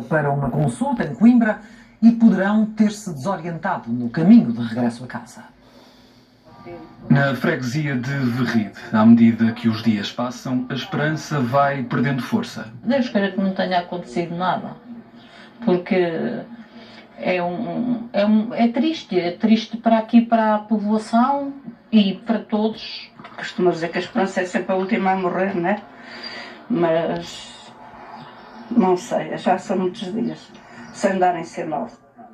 para uma consulta em Coimbra e poderão ter-se desorientado no caminho de regresso a casa. Na freguesia de Verride, à medida que os dias passam, a esperança vai perdendo força. Deus queira que não tenha acontecido nada, porque é triste para aqui, para a povoação e para todos. Costumo dizer que a esperança é sempre a última a morrer, né? Mas não sei, já são muitos dias, sem darem sinal.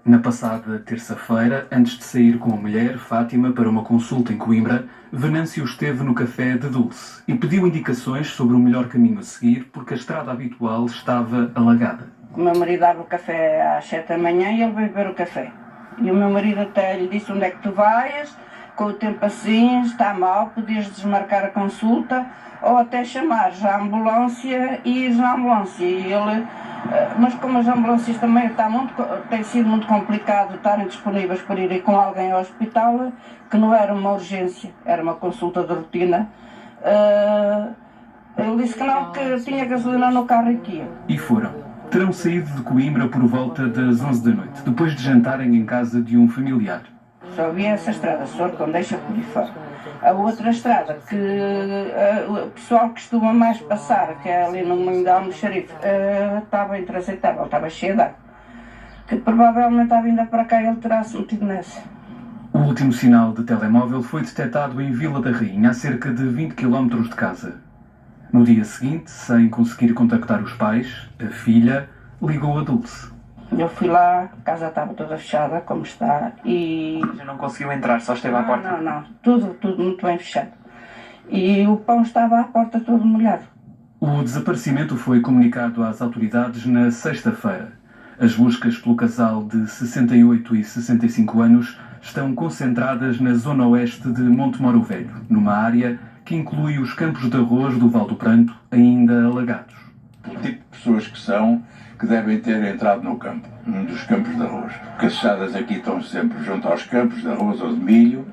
Na passada terça-feira, antes de sair com a mulher, Fátima, para uma consulta em Coimbra, Venâncio esteve no café de Dulce e pediu indicações sobre o melhor caminho a seguir porque a estrada habitual estava alagada. O meu marido dava o café às 7 da manhã e ele veio beber o café. E o meu marido até lhe disse: onde é que tu vais? Com o tempo assim, está mal, podias desmarcar a consulta ou até chamar já a ambulância e ir na ambulância. E ele, mas como as ambulâncias também tem sido muito complicado estarem disponíveis para ir com alguém ao hospital, que não era uma urgência, era uma consulta de rotina, ele disse que não, que tinha gasolina no carro e que ia. E foram. Terão saído de Coimbra por volta das 11 da noite, depois de jantarem em casa de um familiar. Só havia essa estrada, Sorcão, deixa por aí fora. A outra estrada, que o pessoal costuma mais passar, que é ali no Moinho de Almoxarife, estava intranseitável, estava cheia de água. Que provavelmente a vinda para cá ele terá-se metido nessa. O último sinal de telemóvel foi detectado em Vila da Rainha, a cerca de 20 km de casa. No dia seguinte, sem conseguir contactar os pais, a filha ligou a Dulce. Eu fui lá, a casa estava toda fechada, como está, e... Já não conseguiu entrar, só esteve à porta? Não, tudo muito bem fechado. E o pão estava à porta todo molhado. O desaparecimento foi comunicado às autoridades na sexta-feira. As buscas pelo casal de 68 e 65 anos estão concentradas na zona oeste de Montemoro Velho, numa área que inclui os campos de arroz do Val do Pranto, ainda alagados. O tipo de pessoas que devem ter entrado no campo, dos campos de arroz. Porque as estradas aqui estão sempre junto aos campos de arroz ou de milho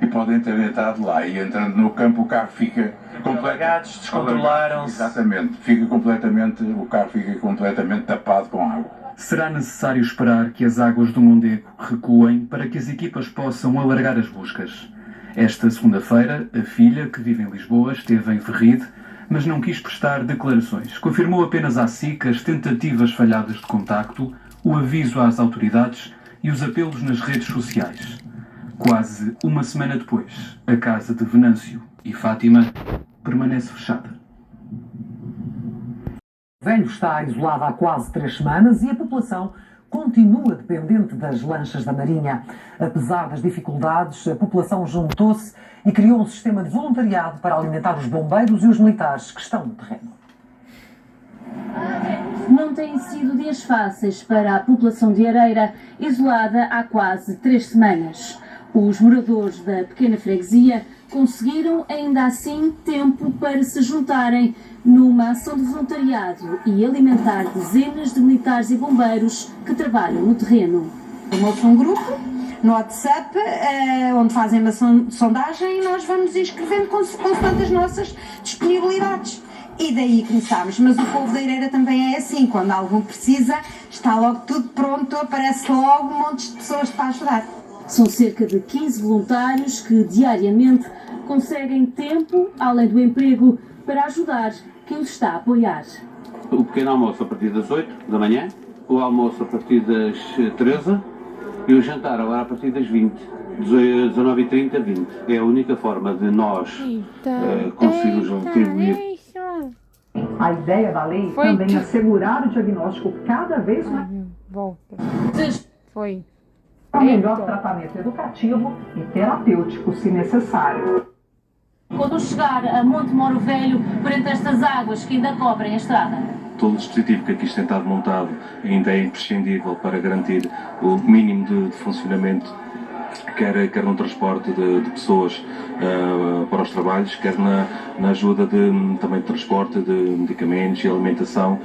e podem ter entrado lá. E entrando no campo o carro fica Alagados, descontrolaram-se. Exatamente, o carro fica completamente tapado com água. Será necessário esperar que as águas do Mondego recuem para que as equipas possam alargar as buscas. Esta segunda-feira, a filha, que vive em Lisboa, esteve em Verride, mas não quis prestar declarações. Confirmou apenas à SIC as tentativas falhadas de contacto, o aviso às autoridades e os apelos nas redes sociais. Quase uma semana depois, a casa de Venâncio e Fátima permanece fechada. O velho está isolado há quase 3 semanas e a população continua dependente das lanchas da Marinha. Apesar das dificuldades, a população juntou-se e criou um sistema de voluntariado para alimentar os bombeiros e os militares que estão no terreno. Não têm sido dias fáceis para a população de Areira, isolada há quase 3 semanas. Os moradores da pequena freguesia conseguiram, ainda assim, tempo para se juntarem numa ação de voluntariado e alimentar dezenas de militares e bombeiros que trabalham no terreno. Formou-se um grupo no WhatsApp, onde fazem uma sondagem e nós vamos inscrevendo consoante as nossas disponibilidades. E daí começámos, mas o povo da Areira também é assim, quando algum precisa, está logo tudo pronto, aparece logo um monte de pessoas para ajudar. São cerca de 15 voluntários que diariamente conseguem tempo, além do emprego, para ajudar quem os está a apoiar. O pequeno almoço a partir das 8 da manhã, o almoço a partir das 13 e o jantar agora a partir das 20. 19h30, 20. É a única forma de nós conseguirmos retribuir. A ideia da lei também é assegurar o diagnóstico cada vez mais. Volta. Foi. O melhor tratamento educativo e terapêutico, se necessário. Quando chegar a Montemoro Velho, por entre estas águas que ainda cobrem a estrada. Todo o dispositivo que aqui tem estado montado ainda é imprescindível para garantir o mínimo de funcionamento, quer no transporte de pessoas para os trabalhos, quer na ajuda também de transporte de medicamentos e alimentação,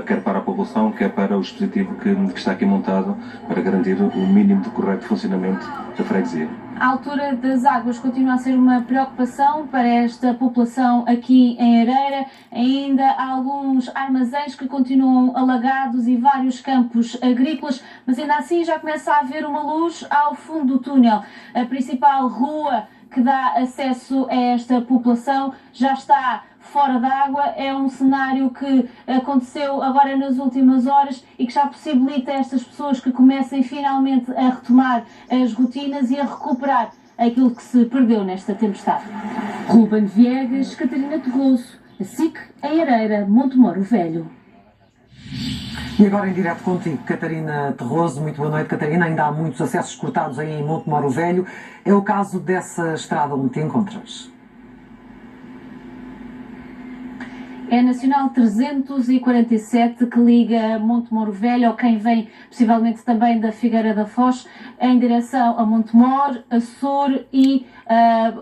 quer para a população, quer para para o dispositivo que está aqui montado para garantir o mínimo de correto funcionamento da freguesia. A altura das águas continua a ser uma preocupação para esta população aqui em Ereira. Ainda há alguns armazéns que continuam alagados e vários campos agrícolas, mas ainda assim já começa a haver uma luz ao fundo do túnel. A principal rua que dá acesso a esta população já está fora d'água. É um cenário que aconteceu agora nas últimas horas e que já possibilita a estas pessoas que comecem finalmente a retomar as rotinas e a recuperar aquilo que se perdeu nesta tempestade. Ruben Viegas, Catarina Terroso, a SIC em Ereira, Montemoro Velho. E agora em direto contigo, Catarina Terroso. Muito boa noite, Catarina. Ainda há muitos acessos cortados aí em Montemoro Velho. É o caso dessa estrada onde te encontras? É a Nacional 347 que liga Montemoro Velho, ou quem vem possivelmente também da Figueira da Foz, em direção a Montemor, Açor e,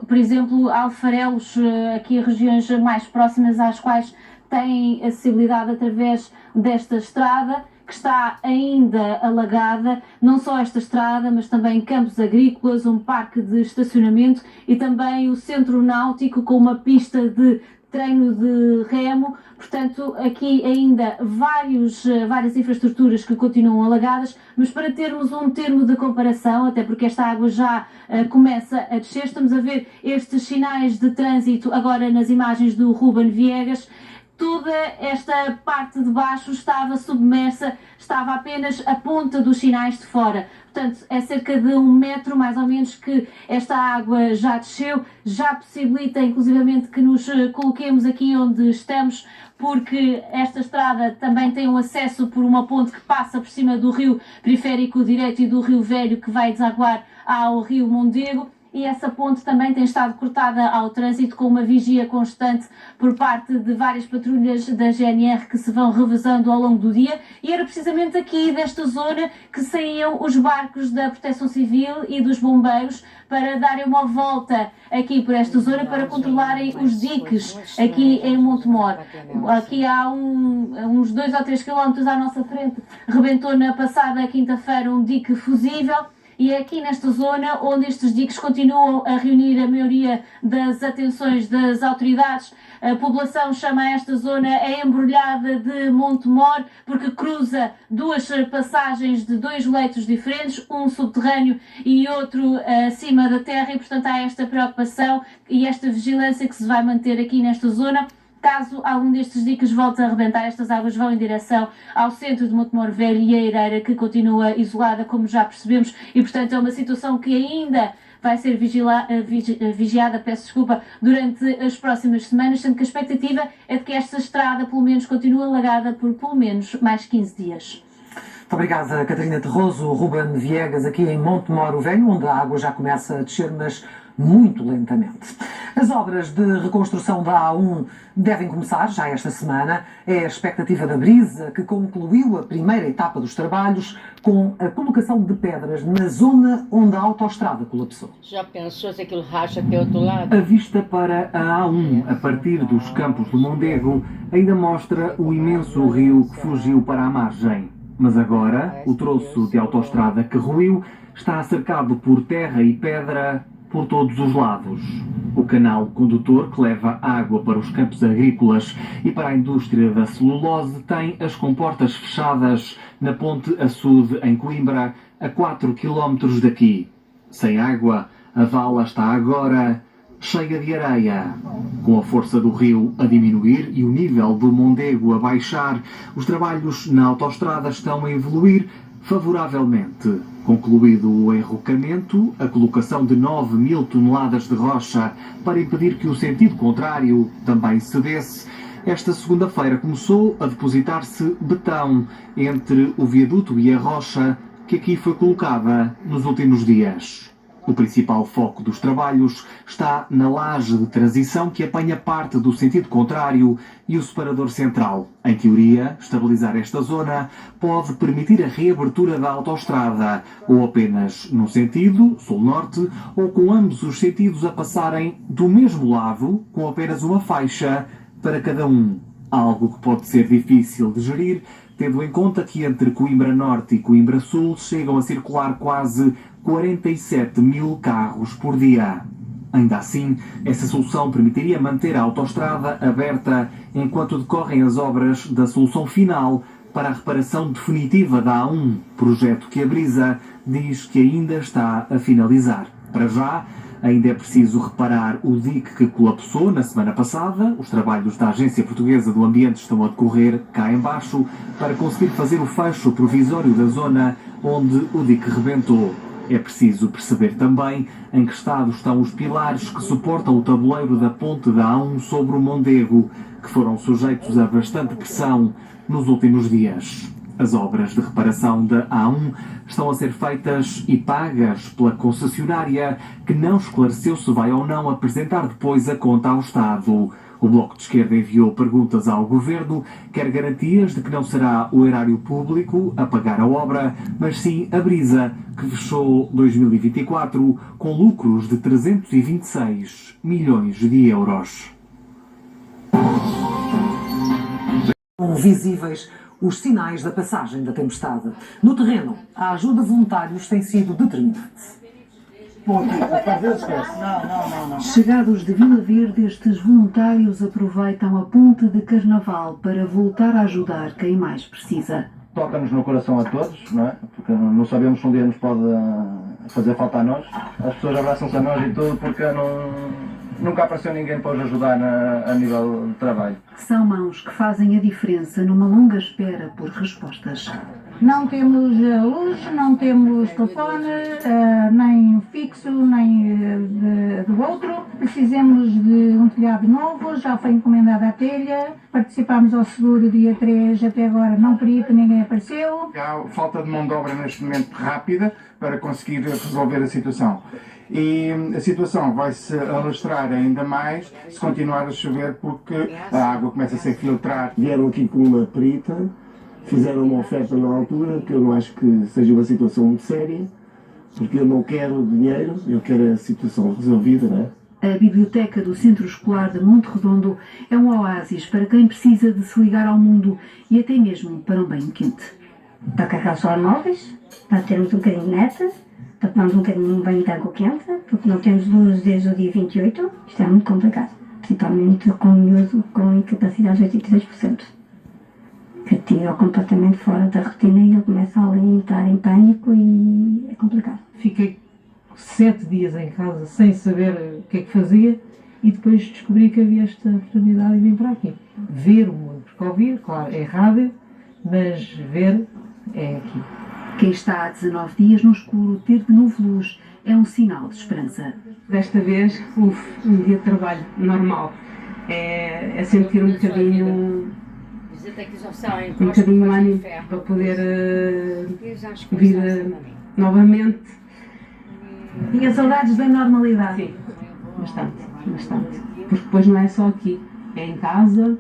por exemplo, Alfarelos, aqui regiões mais próximas às quais têm acessibilidade através desta estrada, que está ainda alagada. Não só esta estrada, mas também campos agrícolas, um parque de estacionamento e também o centro náutico com uma pista de treino de remo. Portanto, aqui ainda várias infraestruturas que continuam alagadas, mas para termos um termo de comparação, até porque esta água já começa a descer, estamos a ver estes sinais de trânsito agora nas imagens do Ruben Viegas. Toda esta parte de baixo estava submersa, estava apenas a ponta dos sinais de fora. Portanto, é cerca de 1 metro, mais ou menos, que esta água já desceu, já possibilita, inclusivamente, que nos coloquemos aqui onde estamos, porque esta estrada também tem um acesso por uma ponte que passa por cima do rio Periférico Direito e do Rio Velho, que vai desaguar ao rio Mondego. E essa ponte também tem estado cortada ao trânsito com uma vigia constante por parte de várias patrulhas da GNR que se vão revezando ao longo do dia, e era precisamente aqui desta zona que saíam os barcos da Proteção Civil e dos bombeiros para darem uma volta aqui por esta zona para controlarem os diques aqui em Montemor. Aqui há uns 2 ou 3 quilómetros à nossa frente rebentou na passada quinta-feira um dique fusível. E é aqui nesta zona onde estes diques continuam a reunir a maioria das atenções das autoridades. A população chama esta zona a embrulhada de Montemor, porque cruza 2 passagens de 2 leitos diferentes, um subterrâneo e outro acima da terra, e portanto há esta preocupação e esta vigilância que se vai manter aqui nesta zona. Caso algum destes diques volte a arrebentar, estas águas vão em direção ao centro de Montemor Velho e a Ereira, que continua isolada, como já percebemos, e portanto é uma situação que ainda vai ser vigiada, durante as próximas semanas, sendo que a expectativa é de que esta estrada pelo menos continue alagada por pelo menos mais 15 dias. Muito obrigada, Catarina Terroso. Ruben Viegas aqui em Montemoro Velho, onde a água já começa a descer, mas muito lentamente. As obras de reconstrução da A1 devem começar já esta semana. É a expectativa da Brisa, que concluiu a primeira etapa dos trabalhos com a colocação de pedras na zona onde a autoestrada colapsou. Já pensou se aquilo racha até outro lado? A vista para a A1, a partir dos campos do Mondego, ainda mostra o imenso rio que fugiu para a margem. Mas agora, o troço de autoestrada que ruiu está cercado por terra e pedra por todos os lados. O canal condutor que leva água para os campos agrícolas e para a indústria da celulose tem as comportas fechadas na ponte Açude, em Coimbra, a 4 km daqui. Sem água, a vala está agora cheia de areia. Com a força do rio a diminuir e o nível do Mondego a baixar, os trabalhos na autoestrada estão a evoluir favoravelmente. Concluído o enrocamento, a colocação de 9.000 toneladas de rocha para impedir que o sentido contrário também cedesse, esta segunda-feira começou a depositar-se betão entre o viaduto e a rocha que aqui foi colocada nos últimos dias. O principal foco dos trabalhos está na laje de transição que apanha parte do sentido contrário e o separador central. Em teoria, estabilizar esta zona pode permitir a reabertura da autoestrada, ou apenas num sentido, sul-norte, ou com ambos os sentidos a passarem do mesmo lado, com apenas uma faixa para cada um. Algo que pode ser difícil de gerir tendo em conta que entre Coimbra Norte e Coimbra Sul chegam a circular quase 47 mil carros por dia. Ainda assim, essa solução permitiria manter a autoestrada aberta enquanto decorrem as obras da solução final para a reparação definitiva da A1, projeto que a Brisa diz que ainda está a finalizar. Para já, ainda é preciso reparar o dique que colapsou na semana passada. Os trabalhos da Agência Portuguesa do Ambiente estão a decorrer cá embaixo para conseguir fazer o fecho provisório da zona onde o dique rebentou. É preciso perceber também em que estado estão os pilares que suportam o tabuleiro da ponte da A1 sobre o Mondego, que foram sujeitos a bastante pressão nos últimos dias. As obras de reparação da A1 estão a ser feitas e pagas pela concessionária, que não esclareceu se vai ou não apresentar depois a conta ao Estado. O Bloco de Esquerda enviou perguntas ao Governo, quer garantias de que não será o erário público a pagar a obra, mas sim a Brisa, que fechou 2024 com lucros de 326 milhões de euros. Visíveis os sinais da passagem da tempestade. No terreno, a ajuda de voluntários tem sido determinante. Chegados de Vila Verde, estes voluntários aproveitam a ponte de Carnaval para voltar a ajudar quem mais precisa. Toca-nos no coração a todos, não é? Porque não sabemos se um dia nos pode fazer falta a nós. As pessoas abraçam-se a nós e tudo porque nunca apareceu ninguém para os ajudar a nível de trabalho. São mãos que fazem a diferença numa longa espera por respostas. Não temos luz, não temos telefone, nem fixo, nem do outro. Precisamos de um telhado novo, já foi encomendada a telha. Participámos ao seguro dia 3, até agora não perito, ninguém apareceu. Há falta de mão de obra neste momento rápida para conseguir resolver a situação. E a situação vai se alastrar ainda mais se continuar a chover, porque a água começa a se filtrar. Vieram aqui com uma perita, fizeram uma oferta na altura, que eu não acho que seja uma situação muito séria, porque eu não quero dinheiro, eu quero a situação resolvida, não é? A biblioteca do Centro Escolar de Monte Redondo é um oásis para quem precisa de se ligar ao mundo e até mesmo para um banho quente. Para carregar os telemóveis, para termos um bocadinho de net, para tomarmos um bocadinho de banho de água quente, porque não temos luz desde o dia 28, isto é muito complicado, principalmente com o miúdo com incapacidade de 83%. Que tira completamente fora da rotina e ele começa a entrar em pânico e é complicado. Fiquei 7 dias em casa sem saber o que é que fazia e depois descobri que havia esta oportunidade e vim para aqui. Ver o mundo, porque ouvir, claro, é rádio, mas ver é aqui. Quem está há 19 dias no escuro, ter de novo luz é um sinal de esperança. Desta vez houve um dia de trabalho normal. É sentir um bocadinho ânimo para poder vir novamente. Tinha saudades da normalidade? Sim, bastante. Porque depois não é só aqui, é em casa,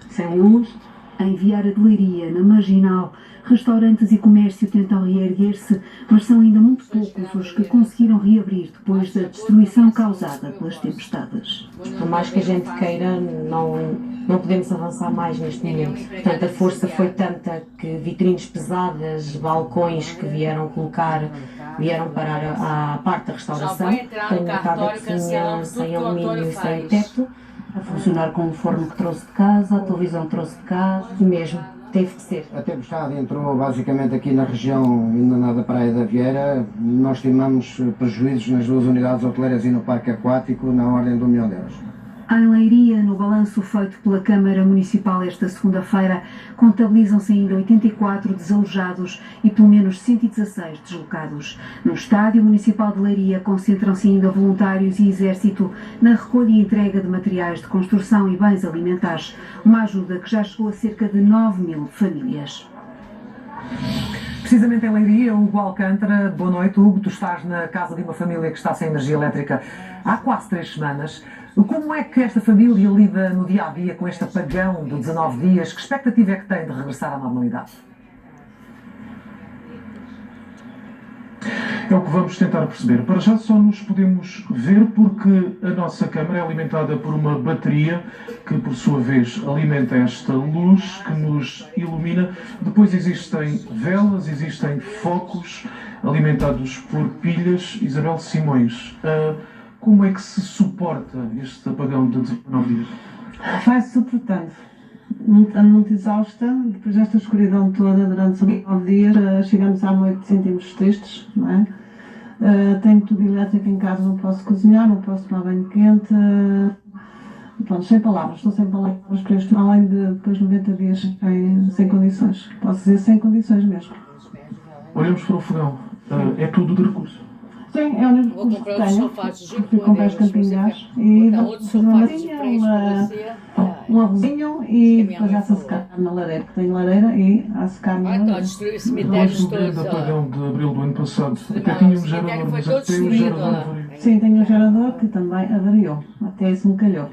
sem luz. Em Viara de Leiria, na Marginal, restaurantes e comércio tentam reerguer-se, mas são ainda muito poucos os que conseguiram reabrir depois da destruição causada pelas tempestades. Por mais que a gente queira, não podemos avançar mais neste momento. Portanto, a força foi tanta que vitrines pesadas, balcões que vieram parar à parte da restauração. Tem uma cabecinha sem alumínio, sem teto. A funcionar com o forno que trouxe de casa, a televisão trouxe de casa, mesmo, teve que ser. A tempestade entrou basicamente aqui na região ainda da Praia da Vieira. Nós estimamos prejuízos nas 2 unidades hoteleiras e no parque aquático na ordem de 1 milhão de euros. Em Leiria, no balanço feito pela Câmara Municipal esta segunda-feira, contabilizam-se ainda 84 desalojados e pelo menos 116 deslocados. No Estádio Municipal de Leiria concentram-se ainda voluntários e exército na recolha e entrega de materiais de construção e bens alimentares, uma ajuda que já chegou a cerca de 9 mil famílias. Precisamente em Leiria, Hugo Alcântara. Boa noite, Hugo. Tu estás na casa de uma família que está sem energia elétrica há quase 3 semanas. Como é que esta família lida no dia-a-dia com este apagão de 19 dias? Que expectativa é que tem de regressar à normalidade? É o que vamos tentar perceber. Para já só nos podemos ver porque a nossa câmara é alimentada por uma bateria que, por sua vez, alimenta esta luz que nos ilumina. Depois existem velas, existem focos alimentados por pilhas. Isabel Simões, como é que se suporta este apagão de 19 dias? Vai-se suportando. Muito exausta, depois desta escuridão toda durante 9 dias, chegamos à noite, sentimos tristes, não é? Tenho tudo elétrico em casa, não posso cozinhar, não posso tomar banho quente, pronto, sem palavras, estou sem palavras para isto, além de depois 90 dias sem condições, posso dizer sem condições mesmo. Olhamos para o fogão, é tudo de recurso. Sim, é o único recurso que tenho, fui comprar os campinhos e depois uma matinha, um arrozinho e depois há-se a secar na lareira, porque tenho lareira e há a secar na lareira. Nós no grande apagão de abril do ano passado, até tinha um gerador, mas até o gerador avariou. Sim, tenho um gerador que também avariou, até isso me calhou.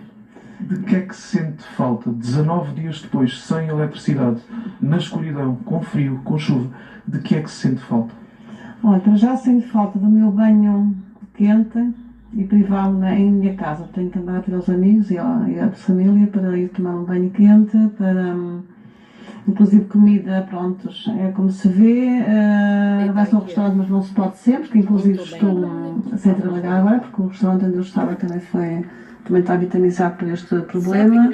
De que é que se sente falta, 19 dias depois, sem eletricidade, na escuridão, com frio, com chuva, de que é que se sente falta? Olha, para já sinto falta do meu banho quente e privado em minha casa. Tenho também a ter aos amigos e a família para ir tomar um banho quente, para inclusive comida, prontos, é como se vê, vai-se ao restaurante, mas não se pode sempre, porque inclusive estou sem trabalhar agora, porque o restaurante onde eu estava também está vitamizado por este problema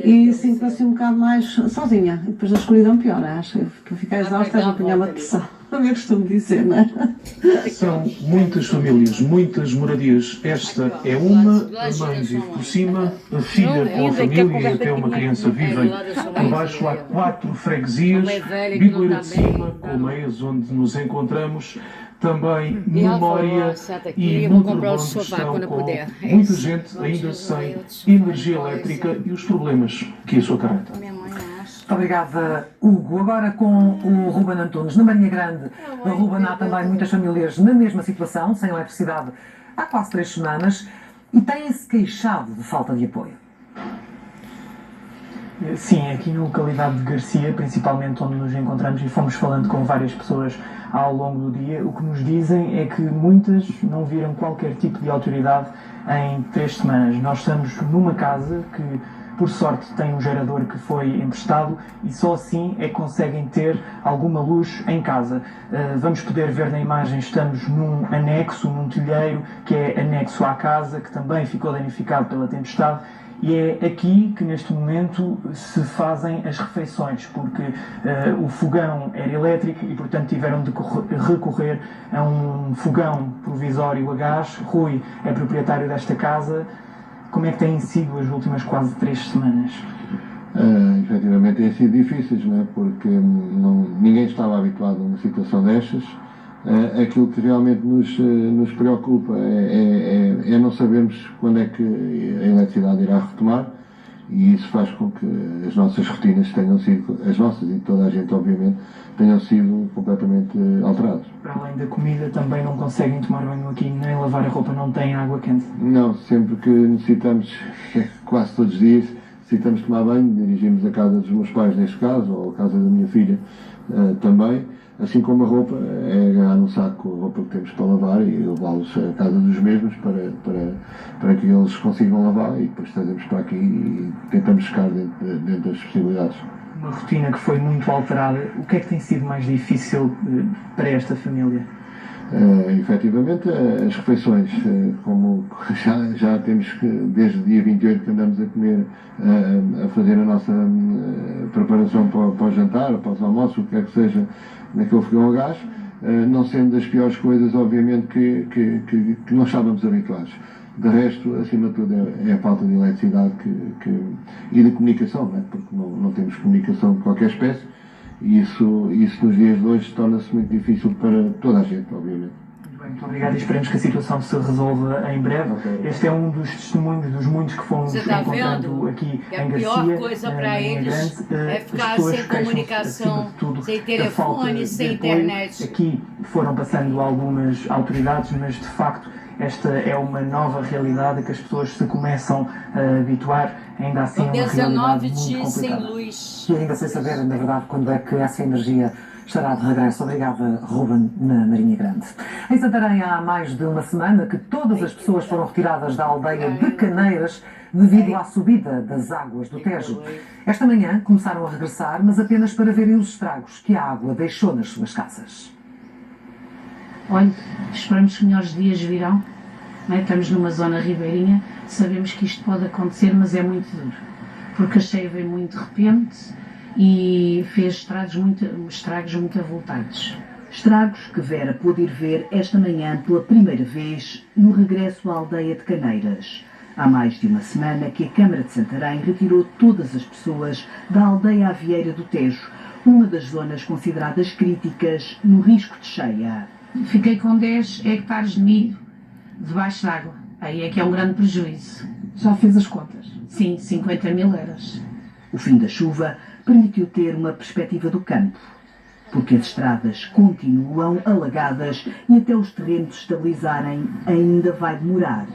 e sinto-me assim um bocado mais sozinha, e depois da escuridão pior, acho, para ficar exausta não apanhar uma depressão, eu costumo dizer, não é? São muitas famílias, muitas moradias, esta é uma, a mãe vive por cima, a filha com a família e até uma criança vivem por baixo, há 4 freguesias, Biboeira de Cima, Colmeias, onde nos encontramos, também memória e muito bom estão com muita gente ainda sem energia elétrica e os problemas que isso acarreta. Muito obrigada, Hugo. Agora com o Ruben Antunes, na Marinha Grande. Ruben, há também muitas famílias na mesma situação, sem eletricidade há quase 3 semanas e têm-se queixado de falta de apoio. Sim, aqui na localidade de Garcia, principalmente onde nos encontramos e fomos falando com várias pessoas ao longo do dia, o que nos dizem é que muitas não viram qualquer tipo de autoridade em 3 semanas. Nós estamos numa casa que, por sorte, tem um gerador que foi emprestado e só assim é que conseguem ter alguma luz em casa. Vamos poder ver na imagem, estamos num anexo, num telheiro que é anexo à casa, que também ficou danificado pela tempestade. E é aqui que neste momento se fazem as refeições, porque o fogão era elétrico e portanto tiveram de recorrer a um fogão provisório a gás. Rui é proprietário desta casa. Como é que têm sido as últimas quase 3 semanas? Efetivamente têm sido difíceis, não é? Porque ninguém estava habituado a uma situação destas. Aquilo que realmente nos preocupa é não sabermos quando é que a eletricidade irá retomar, e isso faz com que as nossas rotinas tenham sido, as nossas e de toda a gente obviamente, tenham sido completamente alteradas. Para além da comida, também não conseguem tomar banho aqui, nem lavar a roupa, não têm água quente? Não, sempre que necessitamos, quase todos os dias, necessitamos tomar banho, dirigimos a casa dos meus pais neste caso, ou a casa da minha filha também. Assim como a roupa, é agarrar num saco a roupa que temos para lavar e levá-los à casa dos mesmos para que eles consigam lavar, e depois trazemos para aqui e tentamos ficar dentro das possibilidades. Uma rotina que foi muito alterada, o que é que tem sido mais difícil para esta família? Efetivamente, as refeições, como já temos que, desde o dia 28 que andamos a comer, a fazer a nossa preparação para o jantar, para os almoços, o que quer que seja, naquele fogão a gás, não sendo das piores coisas, obviamente, que não estávamos habituados. De resto, acima de tudo, é a falta de eletricidade e de comunicação, não é? Porque não temos comunicação de qualquer espécie. E isso nos dias de hoje torna-se muito difícil para toda a gente, obviamente. Muito obrigado e esperemos que a situação se resolva em breve. Este é um dos testemunhos dos muitos que fomos encontrando aqui em Garcia. A pior coisa para eles é ficar sem comunicação, sem telefone, sem internet. Aqui foram passando algumas autoridades, mas de facto esta é uma nova realidade que as pessoas se começam a habituar, ainda assim é uma realidade muito complicada. Sem luz. E ainda sem saber, na verdade, quando é que essa energia estará de regresso. Obrigada, Ruben, na Marinha Grande. Em Santarém há mais de uma semana que todas as pessoas foram retiradas da aldeia de Caneiras devido à subida das águas do Tejo. Esta manhã começaram a regressar, mas apenas para verem os estragos que a água deixou nas suas casas. Olha, esperamos que melhores dias virão. Não é? Estamos numa zona ribeirinha, sabemos que isto pode acontecer, mas é muito duro, porque a cheia veio muito de repente e fez estragos muito avultados. Estragos que Vera pôde ir ver esta manhã pela primeira vez no regresso à aldeia de Caneiras. Há mais de uma semana que a Câmara de Santarém retirou todas as pessoas da aldeia Avieira do Tejo, uma das zonas consideradas críticas no risco de cheia. Fiquei com 10 hectares de milho debaixo d'água. Aí é que é um grande prejuízo. Já fez as contas? Sim, 50 mil euros. O fim da chuva permitiu ter uma perspectiva do campo, porque as estradas continuam alagadas e até os terrenos se estabilizarem ainda vai demorar,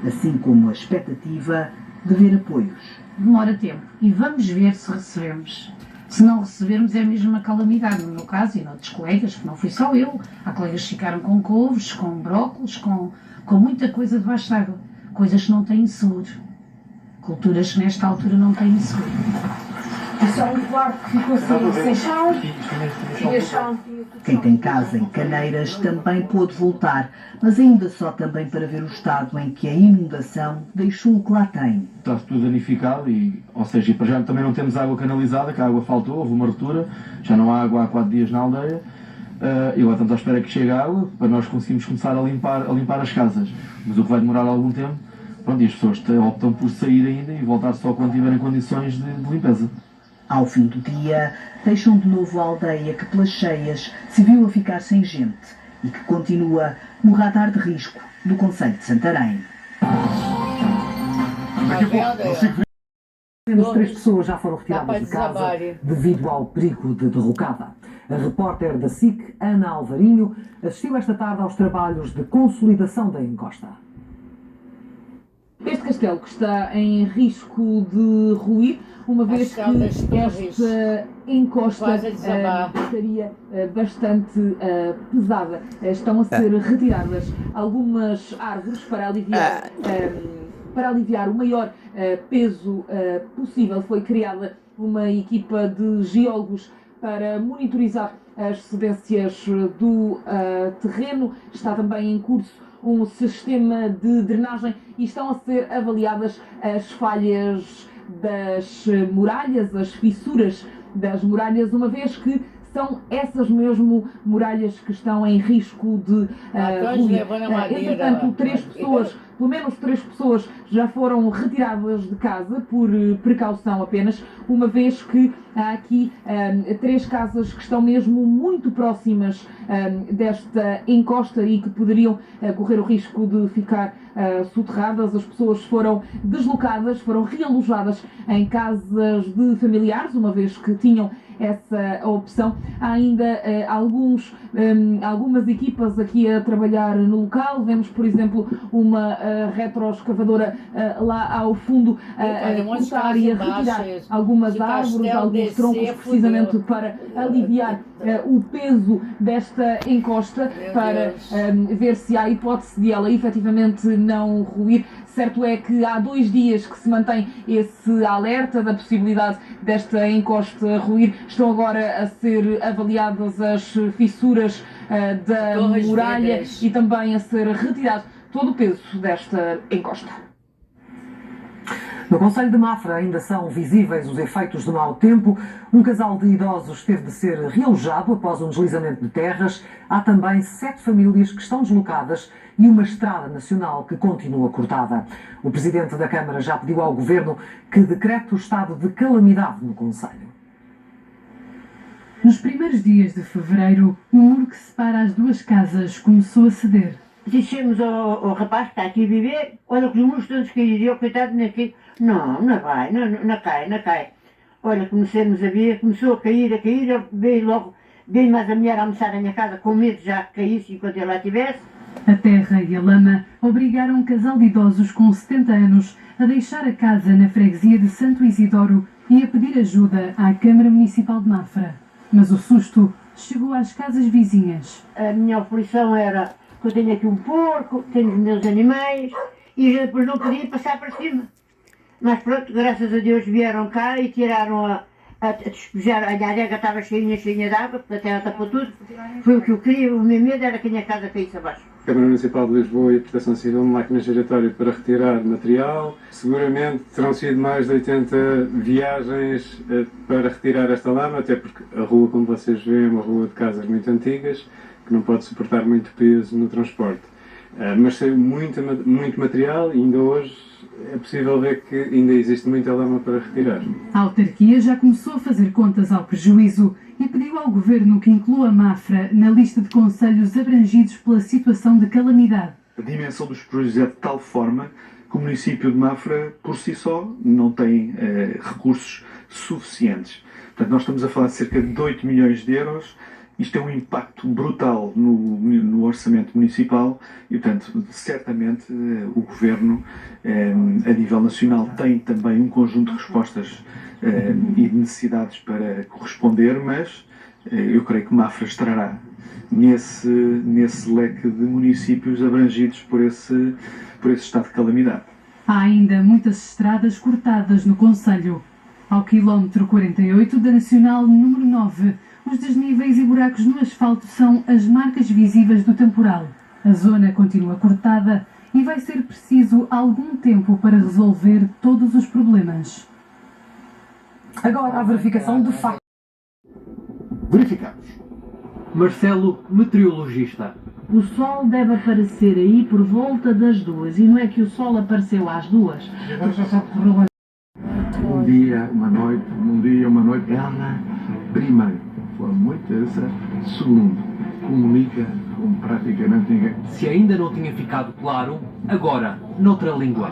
assim como a expectativa de ver apoios. Demora tempo e vamos ver se recebemos. Se não recebermos é mesmo uma calamidade, no meu caso e noutros colegas, porque não fui só eu. Há colegas que ficaram com couves, com brócolos, com muita coisa debaixo d'água. Coisas que não têm seguro. Culturas que nesta altura não têm seguro. É só um quarto que ficou sem chão. Tinha chão. Quem tem casa em Caneiras também pôde voltar, mas ainda só também para ver o estado em que a inundação deixou o que lá tem. Está tudo danificado ou seja, para já também não temos água canalizada, que a água faltou, houve uma ruptura, já não há água há 4 dias na aldeia. E agora estamos à espera que chegue a água para nós conseguirmos começar a limpar as casas. Mas o que vai demorar algum tempo, pronto, e as pessoas optam por sair ainda e voltar só quando tiverem condições de limpeza. Ao fim do dia, deixam de novo a aldeia que pelas cheias se viu a ficar sem gente e que continua no radar de risco do concelho de Santarém. Menos 3 pessoas já foram retiradas de casa devido ao perigo de derrocada. A repórter da SIC, Ana Alvarinho, assistiu esta tarde aos trabalhos de consolidação da encosta. Este castelo que está em risco de ruir, uma vez que esta encosta estaria bastante pesada. Estão a ser retiradas algumas árvores para aliviar o maior peso possível. Foi criada uma equipa de geólogos para monitorizar as cedências do terreno. Está também em curso um sistema de drenagem e estão a ser avaliadas as falhas das muralhas, as fissuras das muralhas, uma vez que são essas mesmo muralhas que estão em risco de ruir. Entretanto, pelo menos 3 pessoas já foram retiradas de casa por precaução apenas, uma vez que há aqui 3 casas que estão mesmo muito próximas desta encosta e que poderiam correr o risco de ficar soterradas. As pessoas foram deslocadas, foram realojadas em casas de familiares, uma vez que tinham essa opção. Há ainda algumas equipas aqui a trabalhar no local. Vemos, por exemplo, uma retroescavadora lá ao fundo a cortar e a retirar algumas árvores, alguns troncos, precisamente para aliviar o peso desta encosta, para ver se há hipótese de ela efetivamente não ruir. Certo é que há 2 dias que se mantém esse alerta da possibilidade desta encosta ruir. Estão agora a ser avaliadas as fissuras da muralha e também a ser retirado todo o peso desta encosta. No concelho de Mafra ainda são visíveis os efeitos do mau tempo. Um casal de idosos teve de ser realojado após um deslizamento de terras. Há também 7 famílias que estão deslocadas e uma estrada nacional que continua cortada. O presidente da Câmara já pediu ao Governo que decrete o estado de calamidade no concelho. Nos primeiros dias de fevereiro, o muro que separa as 2 casas começou a ceder. Dissemos ao rapaz que está aqui a viver, olha que os muros todos caíram, e eu, coitado, não vai, não cai. Olha, comecemos a ver, começou a cair, eu veio mais a mulher a almoçar na minha casa, com medo já que caísse enquanto eu lá estivesse. A terra e a lama obrigaram um casal de idosos com 70 anos a deixar a casa na freguesia de Santo Isidoro e a pedir ajuda à Câmara Municipal de Mafra. Mas o susto chegou às casas vizinhas. A minha aflição era que eu tenho aqui um porco, tenho os meus animais e já depois não podia passar para cima. Mas pronto, graças a Deus vieram cá e tiraram a despejar, a adega estava cheia de água, porque a terra tapou tudo. Foi o que eu queria, o meu medo era que a minha casa caísse abaixo. A Câmara Municipal de Lisboa e a Proteção Civil, máquina giratória para retirar material. Seguramente terão sido mais de 80 viagens para retirar esta lama, até porque a rua, como vocês veem, é uma rua de casas muito antigas, que não pode suportar muito peso no transporte. Mas saiu muito material e ainda hoje é possível ver que ainda existe muita lama para retirar. A autarquia já começou a fazer contas ao prejuízo e pediu ao governo que inclua a Mafra na lista de concelhos abrangidos pela situação de calamidade. A dimensão dos prejuízos é de tal forma que o município de Mafra, por si só, não tem recursos suficientes. Portanto, nós estamos a falar de cerca de 8 milhões de euros. Isto é um impacto brutal no orçamento municipal e, portanto, certamente o Governo, a nível nacional, tem também um conjunto de respostas e de necessidades para corresponder, mas eu creio que Mafra estará nesse leque de municípios abrangidos por esse estado de calamidade. Há ainda muitas estradas cortadas no concelho. Ao quilómetro 48 da Nacional número 9, os desníveis e buracos no asfalto são as marcas visíveis do temporal. A zona continua cortada e vai ser preciso algum tempo para resolver todos os problemas. Agora a verificação de facto. Verificamos. Marcelo, meteorologista. O sol deve aparecer aí por volta das 2 e não é que o sol apareceu às 2. Um dia, uma noite, ela, primeiro, foi muito terça, segundo, comunica com praticamente ninguém. Se ainda não tinha ficado claro, agora, noutra língua.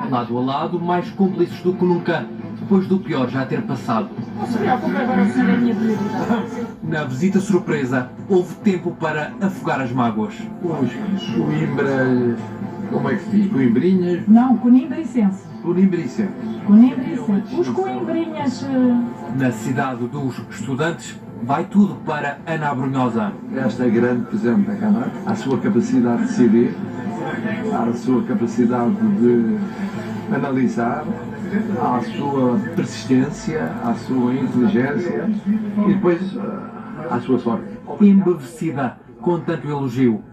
Lado a lado, mais cúmplices do que nunca, depois do pior já ter passado. Não se preocupe, agora o senhor é a minha prioridade. Na visita surpresa, houve tempo para afogar as mágoas. Os Coimbra, como é que se diz? Coimbrinhas? Não, Coimbra-Icense. Coimbra-Icense. Coimbra-Icense. Os Coimbrinhas... Na cidade dos estudantes, vai tudo para Ana Abrunhosa. Esta grande Presidente da Câmara, a sua capacidade de decidir, a sua capacidade de analisar, a sua persistência, a sua inteligência e depois a sua sorte. Embevecida com tanto elogio.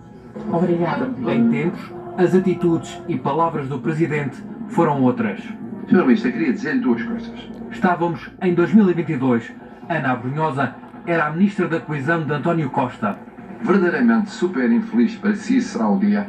Obrigada. Em tempos, as atitudes e palavras do Presidente foram outras. Sr. Ministro, queria dizer-lhe duas coisas. Estávamos em 2022. Ana Abrunhosa era a Ministra da Coesão de António Costa. Verdadeiramente super infeliz para si será o dia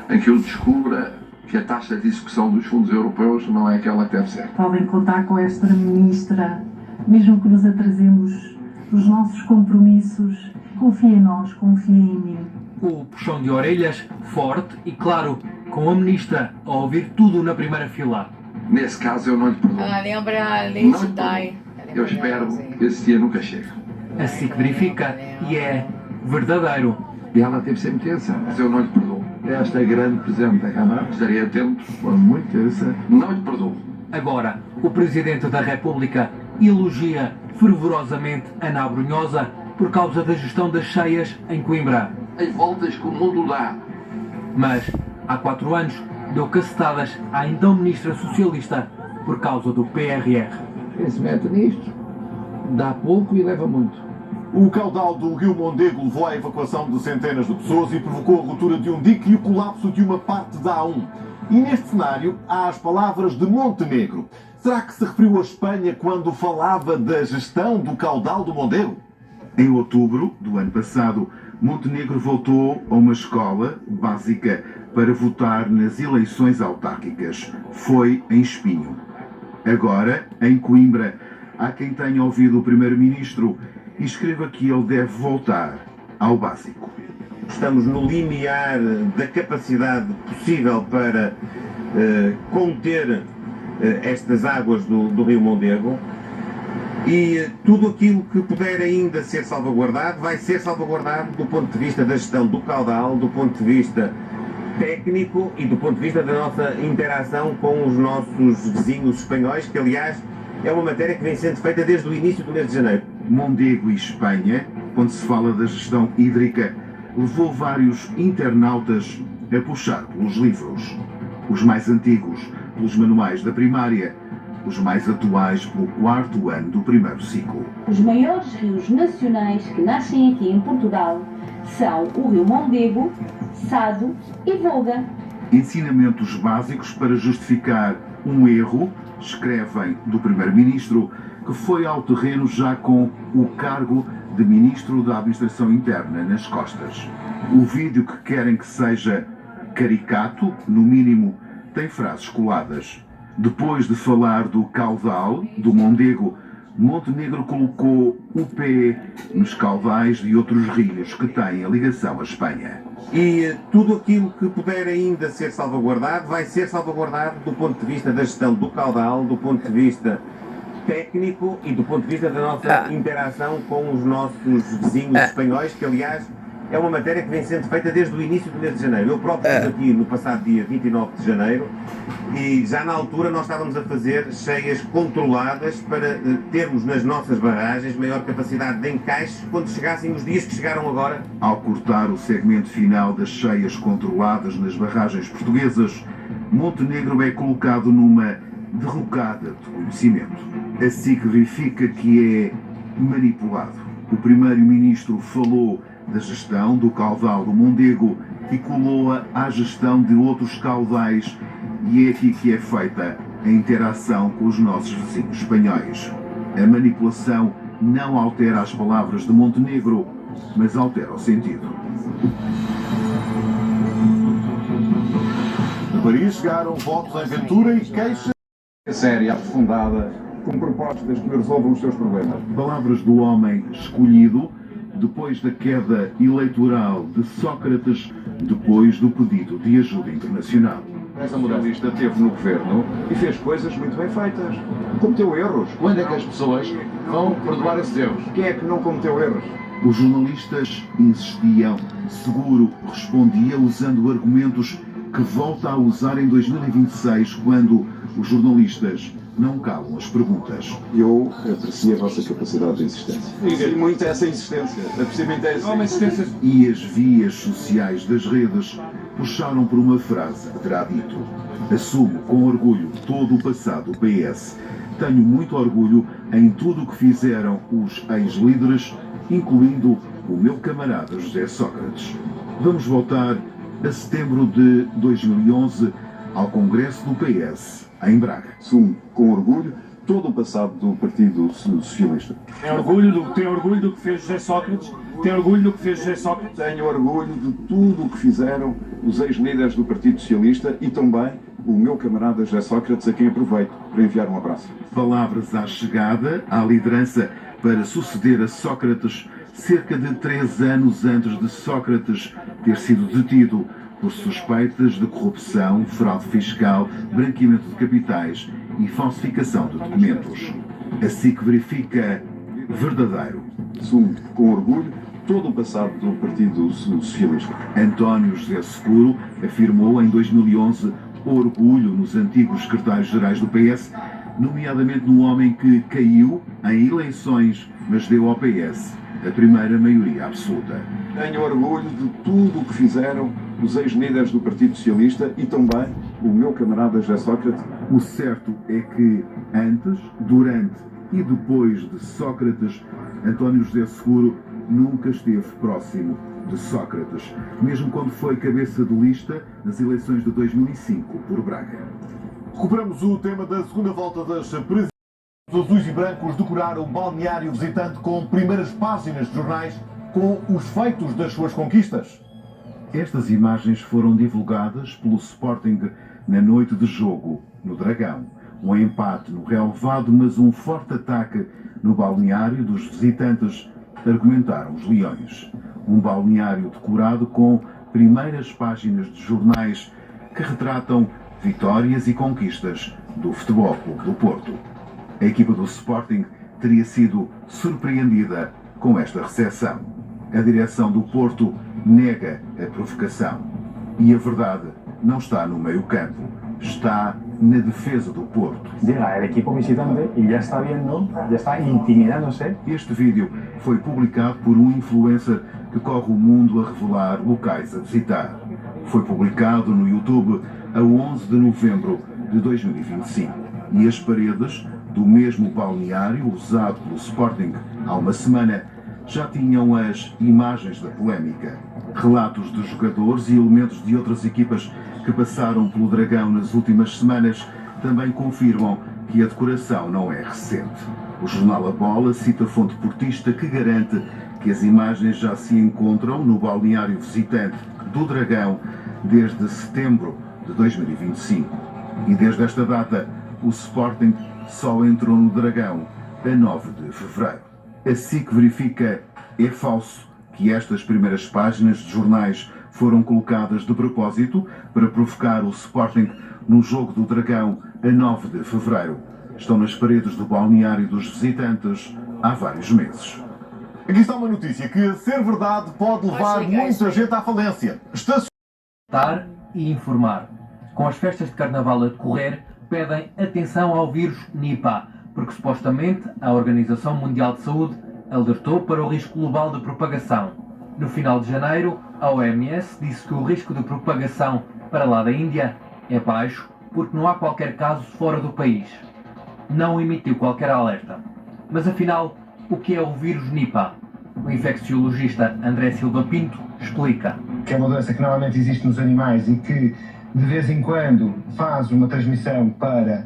em que eu descubra que a taxa de execução dos fundos europeus não é aquela que deve ser. Podem contar com esta Ministra, mesmo que nos atrasemos os nossos compromissos. Confie em nós, confie em mim. O puxão de orelhas, forte e claro, com a Ministra a ouvir tudo na primeira fila. Nesse caso eu não lhe perdoo. Ela lembra a Lady Di. Eu espero que esse dia nunca chegue. Assim que verifica e é verdadeiro. E ela teve sempre atenção, mas eu não lhe perdoo. Esta grande Presidente da Câmara, estarei atento, foi muito terça, não lhe perdoo. Agora, o Presidente da República elogia fervorosamente Ana Abrunhosa por causa da gestão das cheias em Coimbra. As voltas que o mundo dá. Mas, há 4 anos, deu cacetadas à então Ministra Socialista por causa do PRR. Quem se mete nisto, dá pouco e leva muito. O caudal do rio Mondego levou à evacuação de centenas de pessoas e provocou a ruptura de um dique e o colapso de uma parte da A1. E neste cenário há as palavras de Montenegro. Será que se referiu a Espanha quando falava da gestão do caudal do Mondego? Em outubro do ano passado, Montenegro voltou a uma escola básica para votar nas eleições autárquicas. Foi em Espinho. Agora, em Coimbra, há quem tenha ouvido o primeiro-ministro e escreva que ele deve voltar ao básico. Estamos no limiar da capacidade possível para conter estas águas do rio Mondego e tudo aquilo que puder ainda ser salvaguardado vai ser salvaguardado do ponto de vista da gestão do caudal, do ponto de vista técnico e do ponto de vista da nossa interação com os nossos vizinhos espanhóis, que aliás é uma matéria que vem sendo feita desde o início do mês de janeiro. Mondego e Espanha, quando se fala da gestão hídrica, levou vários internautas a puxar pelos livros. Os mais antigos pelos manuais da primária, os mais atuais pelo 4º ano do primeiro ciclo. Os maiores rios nacionais que nascem aqui em Portugal são o rio Mondego, Sado e Volga. Ensinamentos básicos para justificar um erro, escrevem do primeiro-ministro, que foi ao terreno já com o cargo de ministro da Administração Interna nas costas. O vídeo, que querem que seja caricato, no mínimo, tem frases coladas. Depois de falar do caudal do Mondego, Montenegro colocou o pé nos caudais de outros rios que têm a ligação à Espanha. E tudo aquilo que puder ainda ser salvaguardado vai ser salvaguardado do ponto de vista da gestão do caudal, do ponto de vista técnico e do ponto de vista da nossa interação com os nossos vizinhos espanhóis, que aliás é uma matéria que vem sendo feita desde o início do mês de janeiro. Eu próprio estive aqui no passado dia 29 de janeiro e já na altura nós estávamos a fazer cheias controladas para termos nas nossas barragens maior capacidade de encaixe quando chegassem os dias que chegaram agora. Ao cortar o segmento final das cheias controladas nas barragens portuguesas, Montenegro é colocado numa derrocada de conhecimento. Assim que verifica que é manipulado. O primeiro-ministro falou da gestão do caudal do Mondego e colou-a à gestão de outros caudais, e é aqui que é feita a interação com os nossos vizinhos espanhóis. A manipulação não altera as palavras de Montenegro, mas altera o sentido. De Paris chegaram votos em Ventura e queixas séria, aprofundada, com propostas que resolvam os seus problemas. Palavras do homem escolhido depois da queda eleitoral de Sócrates, depois do pedido de ajuda internacional. Essa moralista esteve no governo e fez coisas muito bem feitas. Cometeu erros. Quando é que as pessoas vão perdoar esses erros? Quem é que não cometeu erros? Os jornalistas insistiam. Seguro respondia usando argumentos que volta a usar em 2026, quando os jornalistas não calam as perguntas. Eu aprecio a vossa capacidade de insistência. E muito essa insistência. E as vias sociais das redes puxaram por uma frase que terá dito: assumo com orgulho todo o passado do PS. Tenho muito orgulho em tudo o que fizeram os ex-líderes, incluindo o meu camarada José Sócrates. Vamos voltar a setembro de 2011 ao Congresso do PS, em Braga. Assumo com orgulho todo o passado do Partido Socialista. Tem orgulho do que fez José Sócrates? Tem orgulho do que fez José Sócrates? Tenho orgulho de tudo o que fizeram os ex-líderes do Partido Socialista e também o meu camarada José Sócrates, a quem aproveito para enviar um abraço. Palavras à chegada à liderança para suceder a Sócrates, cerca de 3 anos antes de Sócrates ter sido detido por suspeitas de corrupção, fraude fiscal, branqueamento de capitais e falsificação de documentos. Assim que verifica verdadeiro. Assumo com orgulho todo o passado do Partido Socialista. António José Seguro afirmou em 2011 orgulho nos antigos secretários-gerais do PS, nomeadamente no homem que caiu em eleições, mas deu ao PS a primeira maioria absoluta. Tenho orgulho de tudo o que fizeram os ex-líderes do Partido Socialista e também o meu camarada José Sócrates. O certo é que antes, durante e depois de Sócrates, António José Seguro nunca esteve próximo de Sócrates, mesmo quando foi cabeça de lista nas eleições de 2005 por Braga. Recuperamos o tema da segunda volta das presidenciais. Os azuis e brancos decoraram o balneário visitante com primeiras páginas de jornais com os feitos das suas conquistas. Estas imagens foram divulgadas pelo Sporting na noite de jogo no Dragão. Um empate no relevado, mas um forte ataque no balneário dos visitantes, argumentaram os Leões. Um balneário decorado com primeiras páginas de jornais que retratam vitórias e conquistas do Futebol Clube do Porto. A equipa do Sporting teria sido surpreendida com esta recepção. A direção do Porto nega a provocação. E a verdade não está no meio-campo, está na defesa do Porto. Llega el equipo visitante y ya está viendo, ya está intimidándose. Este vídeo foi publicado por um influencer que corre o mundo a revelar locais a visitar. Foi publicado no YouTube a 11 de novembro de 2025 e as paredes do mesmo balneário usado pelo Sporting há uma semana já tinham as imagens da polémica. Relatos de jogadores e elementos de outras equipas que passaram pelo Dragão nas últimas semanas também confirmam que a decoração não é recente. O jornal A Bola cita a fonte portista que garante que as imagens já se encontram no balneário visitante do Dragão desde setembro de 2025. E desde esta data, o Sporting só entrou no Dragão a 9 de fevereiro. A SIC verifica, é falso, que estas primeiras páginas de jornais foram colocadas de propósito para provocar o Sporting no jogo do Dragão a 9 de fevereiro. Estão nas paredes do balneário dos visitantes há vários meses. Aqui está uma notícia que, a ser verdade, pode levar muita gente à falência. Estar e informar. Com as festas de Carnaval a decorrer, pedem atenção ao vírus Nipah, porque supostamente a Organização Mundial de Saúde alertou para o risco global de propagação. No final de janeiro, a OMS disse que o risco de propagação para lá da Índia é baixo porque não há qualquer caso fora do país. Não emitiu qualquer alerta. Mas afinal, o que é o vírus Nipah? O infecciologista André Silva Pinto explica. Que é uma doença que normalmente existe nos animais e que de vez em quando faz uma transmissão para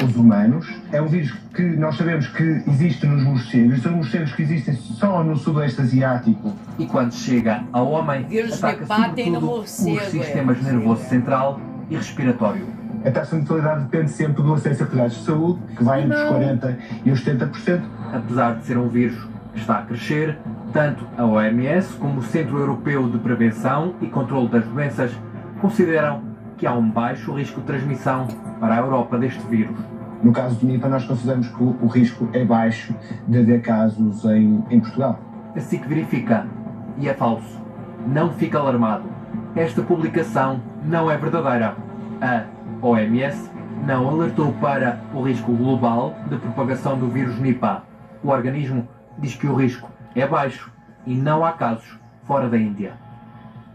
os humanos. É um vírus que nós sabemos que existe nos morcegos. São morcegos que existem só no Sudeste Asiático. E quando chega ao homem, ataca sobretudo os sistemas nervoso central e respiratório. A taxa de mortalidade depende sempre do acesso a cuidados de saúde, que vai entre os 40% e os 70%. Apesar de ser um vírus que está a crescer, tanto a OMS como o Centro Europeu de Prevenção e Controlo das Doenças consideram que há um baixo risco de transmissão para a Europa deste vírus. No caso do Nipah, nós consideramos que o risco é baixo de haver casos em Portugal. Assim que verifica, e é falso. Não fica alarmado. Esta publicação não é verdadeira. A OMS não alertou para o risco global de propagação do vírus Nipah. O organismo diz que o risco é baixo e não há casos fora da Índia.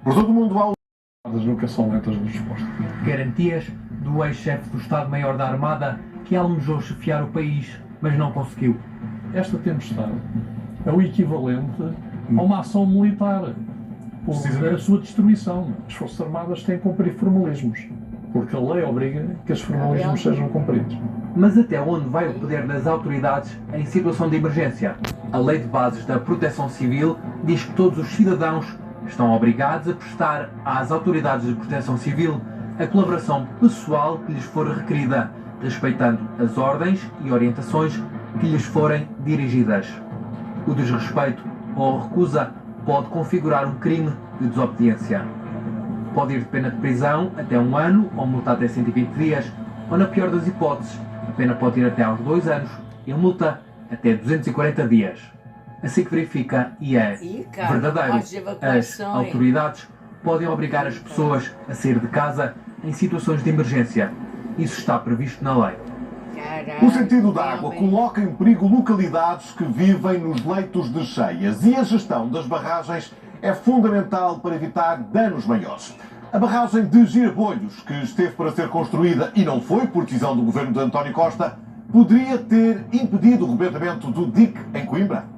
Por todo o mundo há nunca são lentas no desporto. Garantias do ex-chefe do Estado-Maior da Armada que almejou chefiar o país, mas não conseguiu. Esta tempestade é o equivalente a uma ação militar por a sua destruição. As Forças Armadas têm que cumprir formalismos, porque a lei obriga que esses formalismos sejam cumpridos. Mas até onde vai o poder das autoridades em situação de emergência? A Lei de Bases da Proteção Civil diz que todos os cidadãos estão obrigados a prestar às autoridades de proteção civil a colaboração pessoal que lhes for requerida, respeitando as ordens e orientações que lhes forem dirigidas. O desrespeito ou recusa pode configurar um crime de desobediência. Pode ir de pena de prisão até 1 ano ou multa até 120 dias, ou na pior das hipóteses, a pena pode ir até aos 2 anos e a multa até 240 dias. Assim que verifica e é verdadeiro, as autoridades podem obrigar as pessoas a sair de casa em situações de emergência. Isso está previsto na lei. O sentido da água coloca em perigo localidades que vivem nos leitos de cheias e a gestão das barragens é fundamental para evitar danos maiores. A barragem de Girabolhos, que esteve para ser construída e não foi por decisão do governo de António Costa, poderia ter impedido o rebentamento do dique em Coimbra.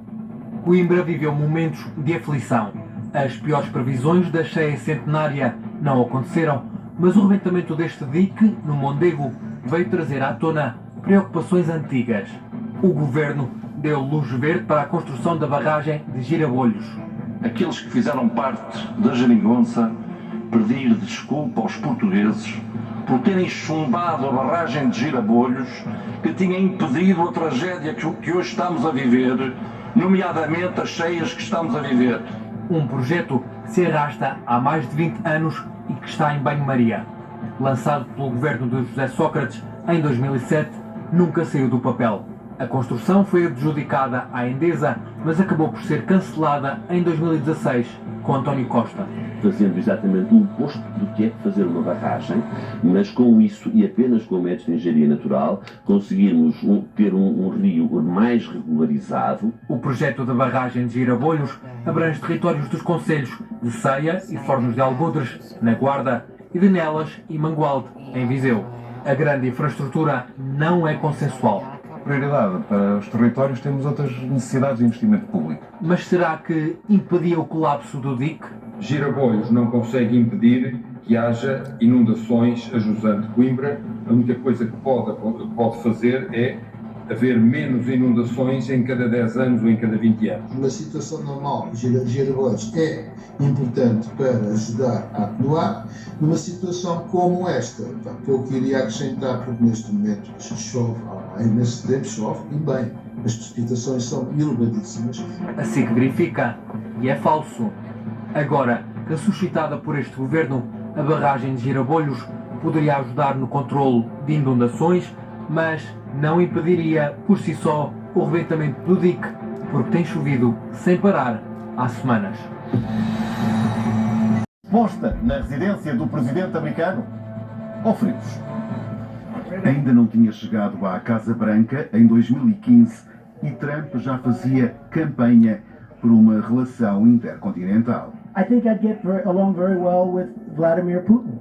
Coimbra viveu momentos de aflição. As piores previsões da cheia centenária não aconteceram, mas o rebentamento deste dique, no Mondego, veio trazer à tona preocupações antigas. O governo deu luz verde para a construção da barragem de Girabolhos. Aqueles que fizeram parte da geringonça pedir desculpa aos portugueses por terem chumbado a barragem de Girabolhos, que tinha impedido a tragédia que hoje estamos a viver, nomeadamente as cheias que estamos a viver. Um projeto que se arrasta há mais de 20 anos e que está em banho-maria. Lançado pelo governo de José Sócrates em 2007, nunca saiu do papel. A construção foi adjudicada à Endesa, mas acabou por ser cancelada em 2016, com António Costa. Fazendo exatamente o oposto do que é fazer uma barragem, mas com isso e apenas com métodos de engenharia natural conseguirmos ter um rio mais regularizado. O projeto da barragem de Girabolhos abrange territórios dos concelhos de Ceia e Fornos de Algodres, na Guarda, e de Nelas e Mangualde, em Viseu. A grande infraestrutura não é consensual. Prioridade para os territórios, temos outras necessidades de investimento público. Mas será que impedia o colapso do dique? Girabolhos não consegue impedir que haja inundações a jusante de Coimbra. A única coisa que pode fazer é haver menos inundações em cada 10 anos ou em cada 20 anos. Numa situação normal, Girabolhos é importante para ajudar a atenuar. Numa situação como esta, pouco iria acrescentar, porque neste momento chove, há imenso tempo chove, e bem, as precipitações são elevadíssimas. A SIC verifica, e é falso. Agora, ressuscitada por este governo, a barragem de Girabolhos poderia ajudar no controle de inundações, mas não impediria por si só o rebentamento do dique, porque tem chovido sem parar há semanas. Posta na residência do presidente americano ou frios? Ainda não tinha chegado à Casa Branca em 2015 e Trump já fazia campanha por uma relação intercontinental. I think I'd get along very well with Vladimir Putin.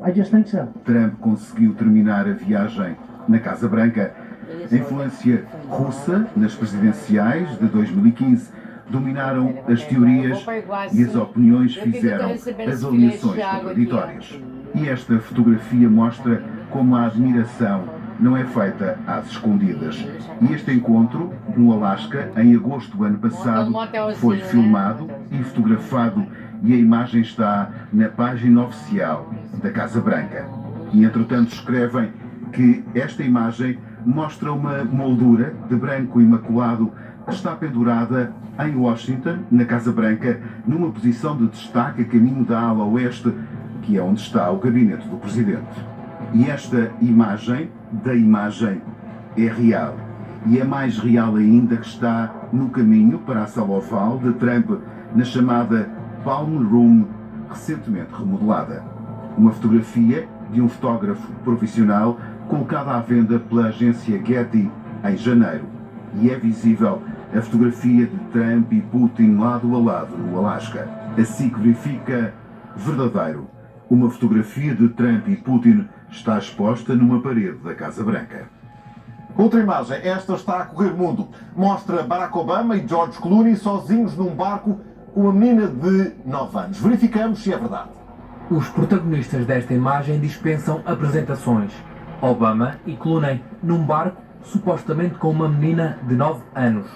I just think so. Trump conseguiu terminar a viagem na Casa Branca. A influência russa nas presidenciais de 2015 dominaram as teorias e as opiniões fizeram avaliações contraditórias. E esta fotografia mostra como a admiração não é feita às escondidas. E este encontro, no Alasca, em agosto do ano passado, foi filmado e fotografado e a imagem está na página oficial da Casa Branca. E, entretanto, escrevem que esta imagem mostra uma moldura de branco imaculado que está pendurada em Washington, na Casa Branca, numa posição de destaque a caminho da ala oeste, que é onde está o gabinete do presidente. E esta imagem da imagem é real. E é mais real ainda que está no caminho para a sala oval de Trump, na chamada Palm Room, recentemente remodelada. Uma fotografia de um fotógrafo profissional colocada à venda pela agência Getty em janeiro. E é visível a fotografia de Trump e Putin lado a lado no Alasca. Assim que verifica verdadeiro. Uma fotografia de Trump e Putin está exposta numa parede da Casa Branca. Outra imagem, esta está a correr mundo. Mostra Barack Obama e George Clooney sozinhos num barco com uma menina de 9 anos. Verificamos se é verdade. Os protagonistas desta imagem dispensam apresentações. Obama e Clooney num barco supostamente com uma menina de 9 anos.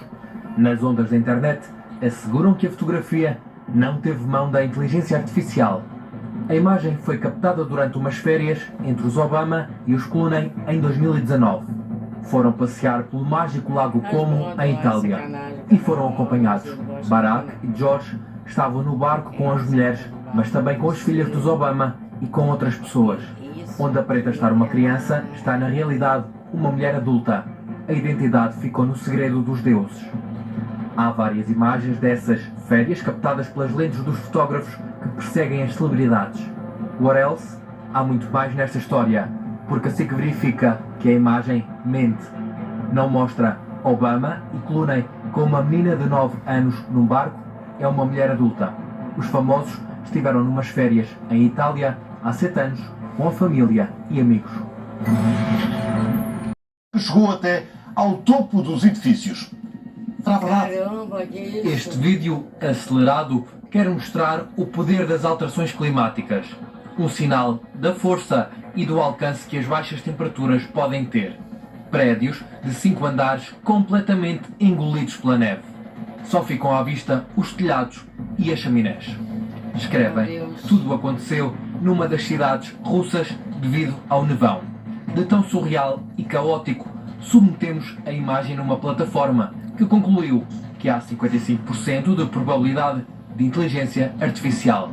Nas ondas da internet asseguram que a fotografia não teve mão da inteligência artificial. A imagem foi captada durante umas férias entre os Obama e os Clooney em 2019. Foram passear pelo mágico Lago Como, em Itália, e foram acompanhados. Barack e George estavam no barco com as mulheres, mas também com as filhas dos Obama e com outras pessoas. Onde aparenta estar uma criança, está na realidade uma mulher adulta. A identidade ficou no segredo dos deuses. Há várias imagens dessas férias captadas pelas lentes dos fotógrafos que perseguem as celebridades. What else? Há muito mais nesta história, porque assim que verifica que a imagem mente. Não mostra Obama e Clooney com uma menina de 9 anos num barco, é uma mulher adulta. Os famosos estiveram numas férias em Itália há 7 anos com a família e amigos. Chegou até ao topo dos edifícios. Será verdade? Este vídeo acelerado quer mostrar o poder das alterações climáticas, um sinal da força e do alcance que as baixas temperaturas podem ter. Prédios de 5 andares completamente engolidos pela neve. Só ficam à vista os telhados e as chaminés. Escrevem que tudo aconteceu numa das cidades russas devido ao nevão. De tão surreal e caótico, submetemos a imagem numa plataforma que concluiu que há 55% de probabilidade de inteligência artificial.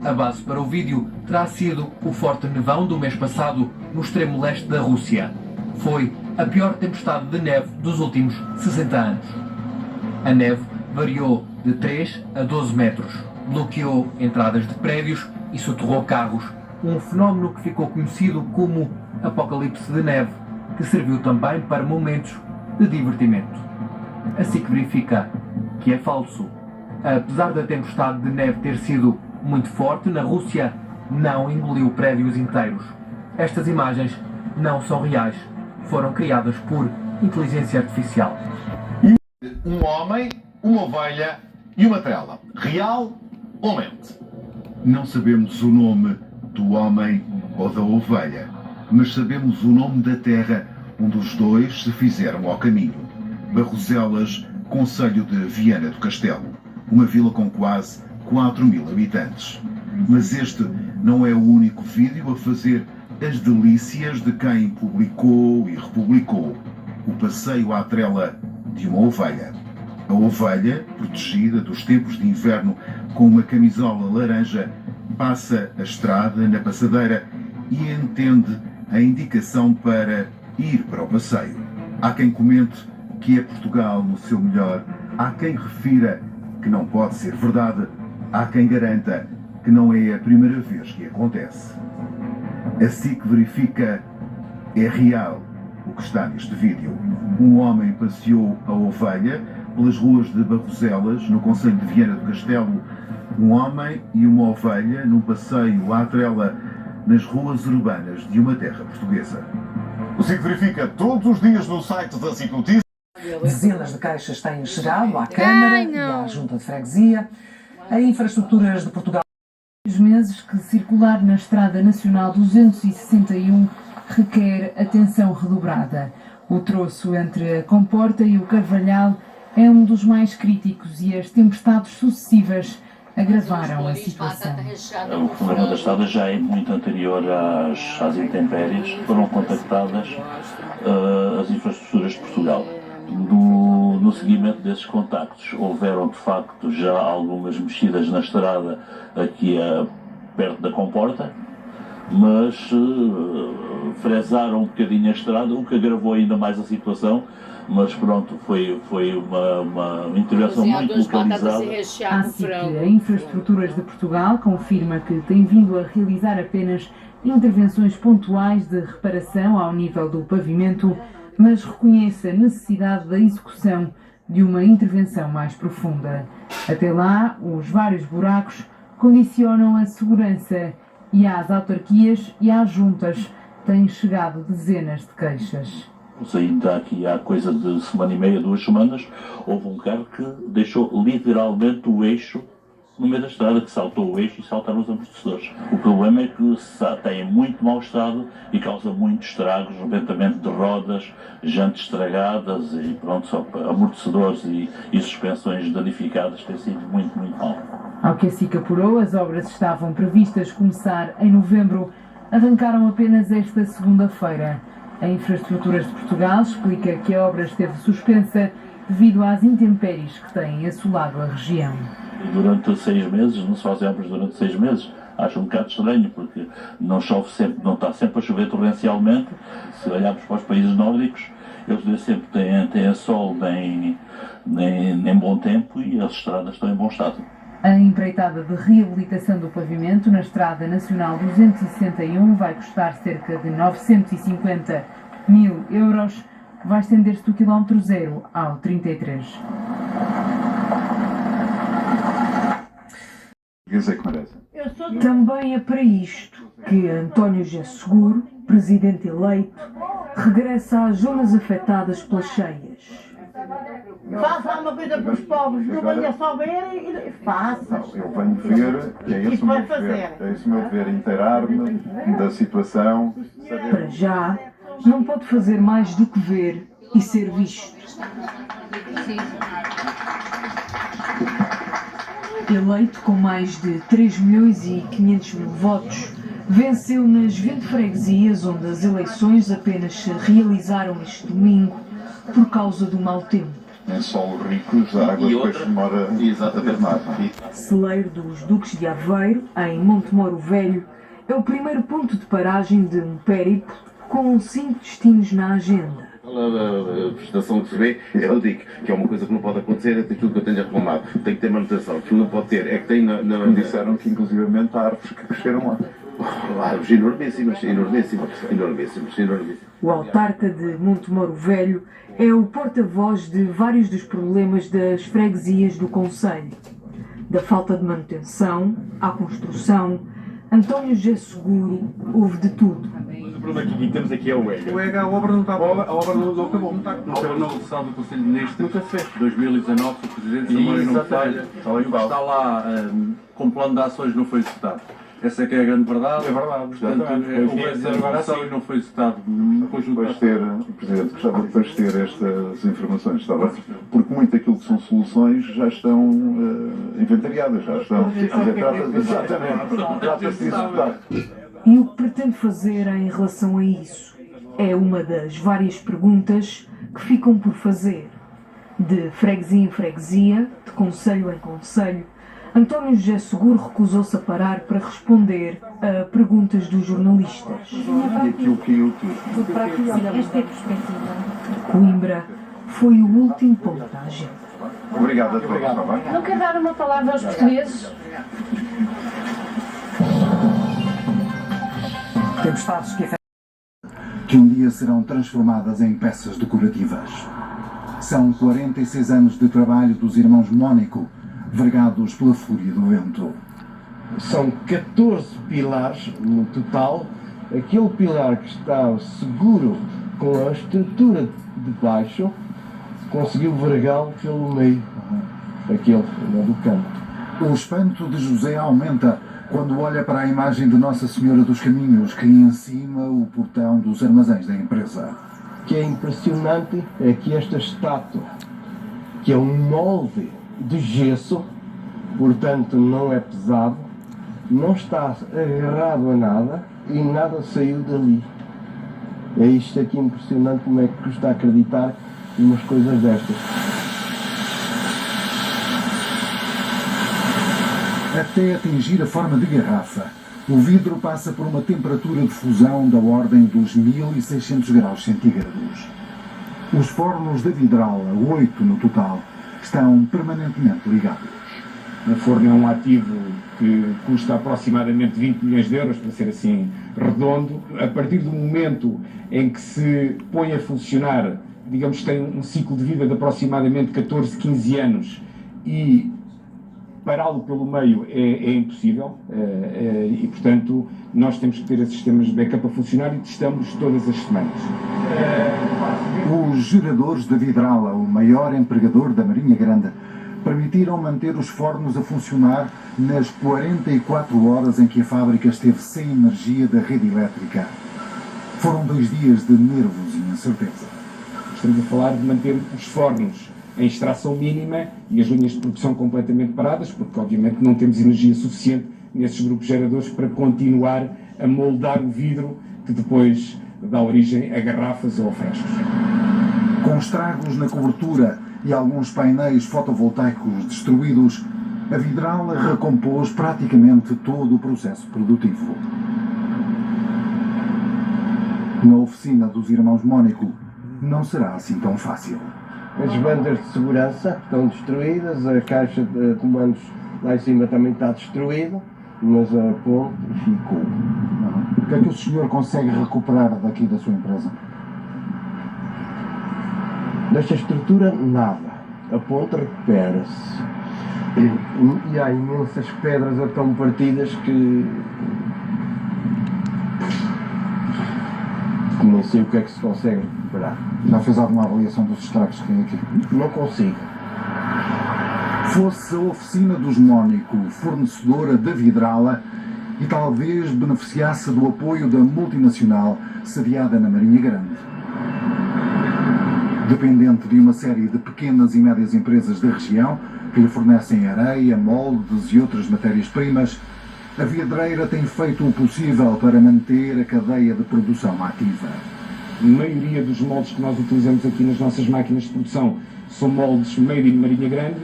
A base para o vídeo terá sido o forte nevão do mês passado no extremo leste da Rússia. Foi a pior tempestade de neve dos últimos 60 anos. A neve variou de 3 a 12 metros. bloqueou entradas de prédios e soterrou carros, um fenómeno que ficou conhecido como apocalipse de neve, que serviu também para momentos de divertimento. Assim que verifica que é falso. Apesar da tempestade de neve ter sido muito forte, na Rússia não engoliu prédios inteiros. Estas imagens não são reais, foram criadas por inteligência artificial. Um homem, uma ovelha e uma trela. Real ou mente? Não sabemos o nome do homem ou da ovelha, mas sabemos o nome da terra onde os dois se fizeram ao caminho. Barroselas, concelho de Viana do Castelo, uma vila com quase 4.000 habitantes. Mas este não é o único vídeo a fazer as delícias de quem publicou e republicou o passeio à trela de uma ovelha. A ovelha, protegida dos tempos de inverno com uma camisola laranja, passa a estrada na passadeira e entende a indicação para ir para o passeio. Há quem comente que é Portugal no seu melhor, há quem refira que não pode ser verdade, há quem garanta que não é a primeira vez que acontece. Assim que verifica, é real o que está neste vídeo. Um homem passeou a ovelha pelas ruas de Barroselas, no concelho de Viana do Castelo. Um homem e uma ovelha num passeio à trela nas ruas urbanas de uma terra portuguesa. O SIC verifica todos os dias no site da SIC Notícias. Dezenas de queixas têm chegado à Câmara e à Junta de Freguesia. A Infraestruturas de Portugal. Meses que circular na Estrada Nacional 261 requer atenção redobrada. O troço entre a Comporta e o Carvalhal é um dos mais críticos e as tempestades sucessivas agravaram a situação. O problema da estrada já é muito anterior às intempéries. Foram contactadas as infraestruturas de Portugal. No seguimento desses contactos, houveram de facto já algumas mexidas na estrada aqui perto da Comporta, mas fresaram um bocadinho a estrada, o que agravou ainda mais a situação, mas pronto, foi uma intervenção muito localizada. Assim que a Infraestruturas de Portugal confirma que tem vindo a realizar apenas intervenções pontuais de reparação ao nível do pavimento, mas reconhece a necessidade da execução de uma intervenção mais profunda. Até lá, os vários buracos condicionam a segurança e às autarquias e às juntas têm chegado dezenas de queixas. Ainda aqui há coisa de semana e meia, 2 semanas, houve um carro que deixou literalmente o eixo no meio da estrada, que saltou o eixo e saltaram os amortecedores. O problema é que tem muito mau estado e causa muitos estragos, rebentamento de rodas, jantes estragadas e pronto, só amortecedores e suspensões danificadas, tem sido muito mal. Ao que a SIC apurou, as obras estavam previstas começar em novembro, arrancaram apenas esta segunda-feira. A Infraestruturas de Portugal explica que a obra esteve suspensa devido às intempéries que têm assolado a região. Durante 6 meses, não se fazem obras durante 6 meses, acho um bocado estranho, porque não chove sempre, não está sempre a chover torrencialmente. Se olharmos para os países nórdicos, eles nem sempre têm sol nem bom tempo e as estradas estão em bom estado. A empreitada de reabilitação do pavimento na Estrada Nacional 261 vai custar cerca de 950 mil euros, vai estender-se do quilómetro 0 ao 33. Também é para isto que António José Seguro, presidente eleito, regressa às zonas afetadas pelas cheias. Faça alguma coisa para os pobres, não venha só ver e faça. Eu venho ver, e é esse o meu dever. É esse o meu dever, inteirar-me da situação. Para já, não pode fazer mais do que ver e ser visto. Eleito com mais de 3.500.000 votos, venceu nas 20 freguesias onde as eleições apenas se realizaram este domingo por causa do mau tempo. Em solo ricos, a água depois demora exatamente mais. Celeiro dos Duques de Aveiro, em Montemoro Velho, é o primeiro ponto de paragem de um périplo com 5 destinos na agenda. A prestação que se vê, eu digo que é uma coisa que não pode acontecer, é tudo que eu tenho reclamado. Tem que ter manutenção, o que não pode ter é que tem Me disseram que inclusivamente há árvores que cresceram lá. Árvores enormíssimas. O autarca de Montemoro Velho é o porta-voz de vários dos problemas das freguesias do concelho. Da falta de manutenção à construção, António José Seguro houve de tudo. O problema que temos aqui é o EGA. O EGA, a obra não está boa. A obra não acabou. Não teve a nova sessão do Conselho de Ministros. Nunca se fez. 2019, o Presidente Samuel não falha. E o que está lá com plano de ações não foi executado. Essa é que é a grande verdade. É verdade. Portanto, essa ação e não foi executado no conjunto depois ter, Presidente, gostava depois de ter estas informações, está bem? Porque muito daquilo que são soluções já estão inventariadas, já estão. Trata-se de executar. E o que pretende fazer em relação a isso? É uma das várias perguntas que ficam por fazer. De freguesia em freguesia, de concelho em concelho, António José Seguro recusou-se a parar para responder a perguntas dos jornalistas. E aquilo caiu tudo. Para aqui, esta é a perspectiva. Coimbra foi o último ponto da agenda. Obrigado a todos, está bem? Não quer dar uma palavra aos portugueses? Tempestades que um dia serão transformadas em peças decorativas. São 46 anos de trabalho dos irmãos Mónico, vergados pela fúria do vento. São 14 pilares no total. Aquele pilar que está seguro com a estrutura de baixo conseguiu vergá-lo pelo meio, aquele do canto. O espanto de José aumenta quando olha para a imagem de Nossa Senhora dos Caminhos que encima o portão dos armazéns da empresa. O que é impressionante é que esta estátua, que é um molde de gesso, portanto não é pesado, não está agarrado a nada e nada saiu dali. É isto aqui impressionante, como é que custa acreditar em umas coisas destas. Até atingir a forma de garrafa, o vidro passa por uma temperatura de fusão da ordem dos 1600 graus centígrados. Os fornos da vidrala, 8 no total, estão permanentemente ligados. O forno é um ativo que custa aproximadamente 20 milhões de euros, para ser assim redondo. A partir do momento em que se põe a funcionar, digamos que tem um ciclo de vida de aproximadamente 14, 15 anos e pará-lo pelo meio é impossível e, portanto, nós temos que ter esses sistemas de backup a funcionar e testamos todas as semanas. Os geradores da vidrala, o maior empregador da Marinha Grande, permitiram manter os fornos a funcionar nas 44 horas em que a fábrica esteve sem energia da rede elétrica. Foram 2 dias de nervos e incerteza. Estamos a falar de manter os fornos em extração mínima e as linhas de produção completamente paradas, porque obviamente não temos energia suficiente nesses grupos geradores para continuar a moldar o vidro que depois dá origem a garrafas ou a frascos. Com estragos na cobertura e alguns painéis fotovoltaicos destruídos, a vidrala recompôs praticamente todo o processo produtivo. Na oficina dos irmãos Mónico, não será assim tão fácil. As bandas de segurança estão destruídas, a caixa de comandos lá em cima também está destruída, mas a ponte ficou. O que é que o senhor consegue recuperar daqui da sua empresa? Desta estrutura, nada. A ponte recupera-se. E há imensas pedras tão partidas que nem sei o que é que se consegue recuperar. Já fez alguma avaliação dos estragos que tem aqui? Não consigo. Fosse a oficina dos Mónico fornecedora da vidrala e talvez beneficiasse do apoio da multinacional sediada na Marinha Grande. Dependente de uma série de pequenas e médias empresas da região que lhe fornecem areia, moldes e outras matérias-primas, a vidreira tem feito o possível para manter a cadeia de produção ativa. A maioria dos moldes que nós utilizamos aqui nas nossas máquinas de produção são moldes made in Marinha Grande.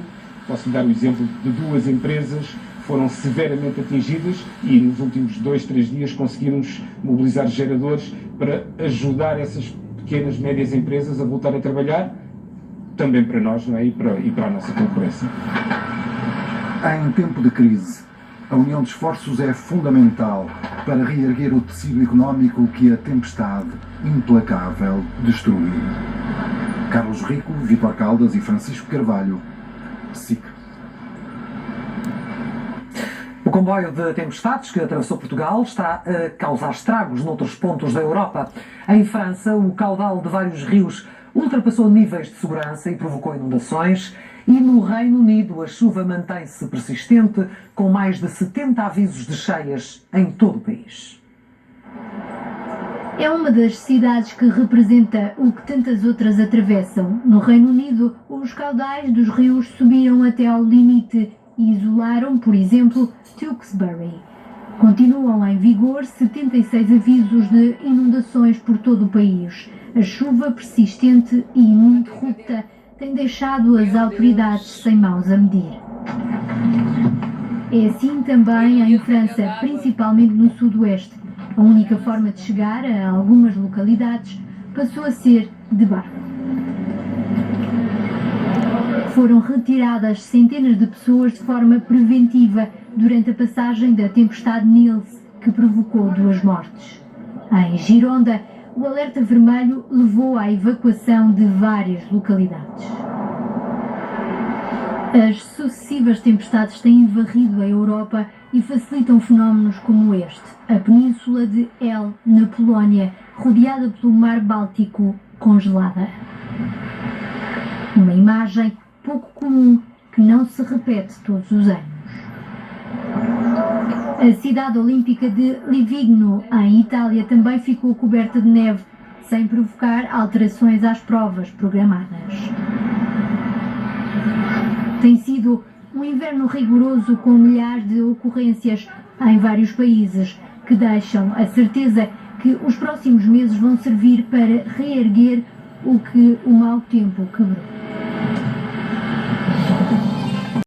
Posso dar o exemplo de 2 empresas que foram severamente atingidas e nos últimos 2, 3 dias conseguimos mobilizar geradores para ajudar essas pequenas, médias empresas a voltar a trabalhar, também para nós, não é? E para a nossa concorrência. Em tempo de crise, a união de esforços é fundamental para reerguer o tecido económico que a tempestade implacável destruiu. Carlos Rico, Vítor Caldas e Francisco Carvalho, SIC. O comboio de tempestades que atravessou Portugal está a causar estragos noutros pontos da Europa. Em França, o caudal de vários rios ultrapassou níveis de segurança e provocou inundações. E no Reino Unido, a chuva mantém-se persistente, com mais de 70 avisos de cheias em todo o país. É uma das cidades que representa o que tantas outras atravessam. No Reino Unido, os caudais dos rios subiram até ao limite e isolaram, por exemplo, Tewkesbury. Continuam em vigor 76 avisos de inundações por todo o país. A chuva persistente e ininterrupta tem deixado as autoridades sem mãos a medir. É assim também em França, principalmente no sudoeste. A única forma de chegar a algumas localidades passou a ser de barco. Foram retiradas centenas de pessoas de forma preventiva durante a passagem da tempestade Nils, que provocou 2 mortes. Em Gironda, o alerta vermelho levou à evacuação de várias localidades. As sucessivas tempestades têm varrido a Europa e facilitam fenómenos como este. A península de El, na Polónia, rodeada pelo Mar Báltico, congelada. Uma imagem pouco comum que não se repete todos os anos. A cidade olímpica de Livigno, em Itália, também ficou coberta de neve, sem provocar alterações às provas programadas. Tem sido um inverno rigoroso com milhares de ocorrências em vários países, que deixam a certeza que os próximos meses vão servir para reerguer o que o mau tempo quebrou.